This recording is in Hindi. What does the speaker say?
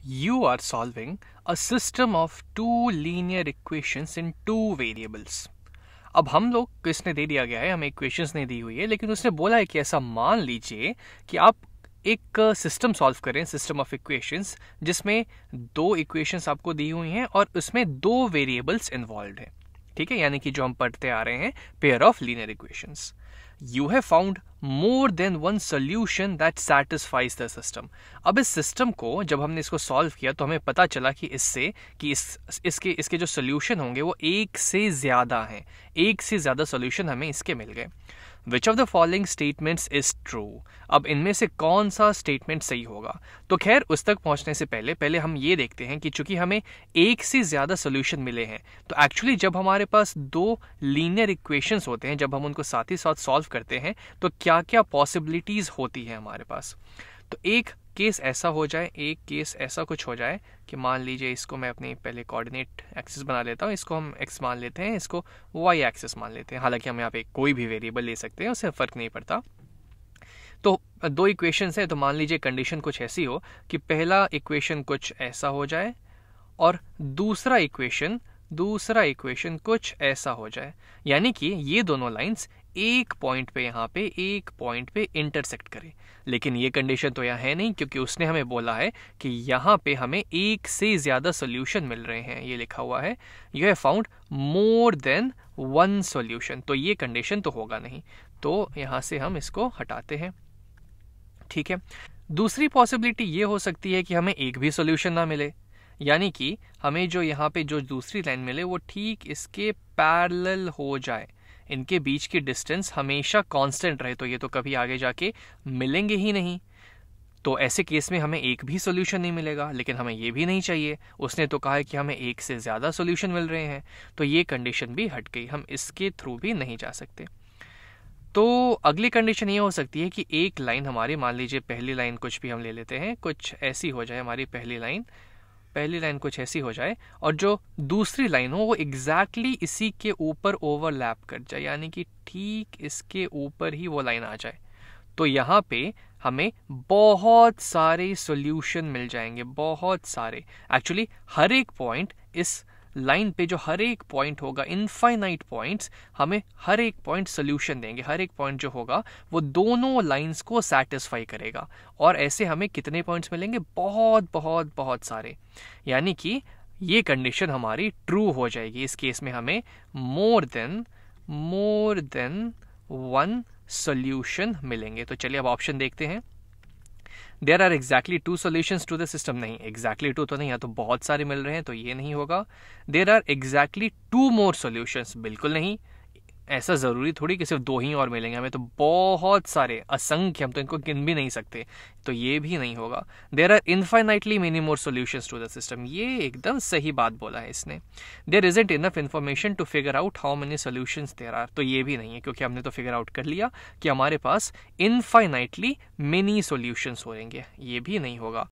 You are solving a system of two linear equations in two variables. अब हम लोग को इसने दे दिया गया है, हमें इक्वेशंस नहीं दी हुई है, लेकिन उसने बोला है कि ऐसा मान लीजिए कि आप एक सिस्टम सॉल्व करें, सिस्टम ऑफ इक्वेशंस जिसमें दो इक्वेशंस आपको दी हुई हैं और उसमें दो वेरिएबल्स इन्वॉल्व हैं. ठीक है, यानी कि जो हम पढ़ते आ रहे हैं pair of linear equations. You have found more than one solution that satisfies the system. अब इस सिस्टम को जब हमने इसको सॉल्व किया तो हमें पता चला कि इससे कि इसके जो सोल्यूशन होंगे वो एक से ज़्यादा हैं. एक से ज़्यादा सोल्यूशन हमें इसके मिल गए. Which of the following statements is true? अब इनमें से कौन सा स्टेटमेंट सही होगा? तो खैर उस तक पहुंचने से पहले हम ये देखते हैं कि चूंकि हमें एक से ज़्यादा सोल्यूशन मिले हैं, तो एक्चुअली जब हमारे पास दो लीनियर इक्वेशंस होते हैं, जब हम उनको साथ ही साथ सॉल्व करते हैं, तो क्या क्या पॉसिबिलिटीज़ होती हैं हमारे पास. तो एक केस ऐसा हो जाए, एक केस ऐसा कुछ हो जाए कि मान लीजिए इसको मैं अपनी पहले कोऑर्डिनेट एक्सिस बना लेता हूँ, इसको हम x मान लेते हैं, इसको y एक्सिस मान लेते हैं. हालांकि हम यहाँ पे कोई भी वेरिएबल ले सकते हैं, उससे फ़र्क नहीं पड़ता. तो दो इक्वेशंस है, तो मान लीजिए कंडीशन कुछ ऐसी हो कि पहला इक्वेशन कुछ ऐसा हो जाए और दूसरा इक्वेशन कुछ ऐसा हो जाए. यानी कि ये दोनों लाइंस एक पॉइंट पे इंटरसेक्ट करें. लेकिन ये कंडीशन तो यहाँ है नहीं, क्योंकि उसने हमें बोला है कि यहाँ पे हमें एक से ज़्यादा सोल्यूशन मिल रहे हैं. ये लिखा हुआ है you have found more than one solution. तो ये कंडीशन तो होगा नहीं, तो यहाँ से हम इसको हटाते हैं. ठीक है, दूसरी पॉसिबिलिटी ये हो सकती है कि हमें एक भी सोल्यूशन ना मिले, यानी कि हमें जो यहाँ पे जो दूसरी लाइन मिले वो ठीक इसके पैरेलल हो जाए, इनके बीच की डिस्टेंस हमेशा कांस्टेंट रहे, तो ये तो कभी आगे जाके मिलेंगे ही नहीं. तो ऐसे केस में हमें एक भी सोल्यूशन नहीं मिलेगा, लेकिन हमें ये भी नहीं चाहिए. उसने तो कहा है कि हमें एक से ज़्यादा सोल्यूशन मिल रहे हैं, तो ये कंडीशन भी हट गई, हम इसके थ्रू भी नहीं जा सकते. तो अगली कंडीशन ये हो सकती है कि एक लाइन हमारी, मान लीजिए पहली लाइन कुछ भी हम ले लेते हैं, कुछ ऐसी हो जाए हमारी पहली लाइन कुछ ऐसी हो जाए और जो दूसरी लाइन हो वो एग्जैक्टली इसी के ऊपर ओवरलैप कर जाए, यानी कि ठीक इसके ऊपर ही वो लाइन आ जाए. तो यहाँ पे हमें बहुत सारे सॉल्यूशन मिल जाएंगे, बहुत सारे. एक्चुअली हर एक पॉइंट इस लाइन पे, जो हर एक पॉइंट होगा, इनफाइनाइट पॉइंट्स हमें हर एक पॉइंट सोल्यूशन देंगे. हर एक पॉइंट जो होगा वो दोनों लाइंस को सेटिस्फाई करेगा. और ऐसे हमें कितने पॉइंट्स मिलेंगे? बहुत बहुत बहुत सारे. यानी कि ये कंडीशन हमारी ट्रू हो जाएगी. इस केस में हमें मोर देन वन सोल्यूशन मिलेंगे. तो चलिए अब ऑप्शन देखते हैं. There are exactly two solutions to the system. नहीं, एग्जैक्टली टू तो नहीं, या तो बहुत सारे मिल रहे हैं, तो ये नहीं होगा. There are exactly two more solutions. बिल्कुल नहीं, ऐसा ज़रूरी थोड़ी कि सिर्फ दो ही और मिलेंगे, हमें तो बहुत सारे, असंख्य, हम तो इनको गिन भी नहीं सकते, तो ये भी नहीं होगा. There are infinitely many more solutions to the system. ये एकदम सही बात बोला है इसने. There isn't enough information to figure out how many solutions there are. तो ये भी नहीं है, क्योंकि हमने तो फिगर आउट कर लिया कि हमारे पास इनफाइनाइटली मेनी सोल्यूशंस होंगे. ये भी नहीं होगा.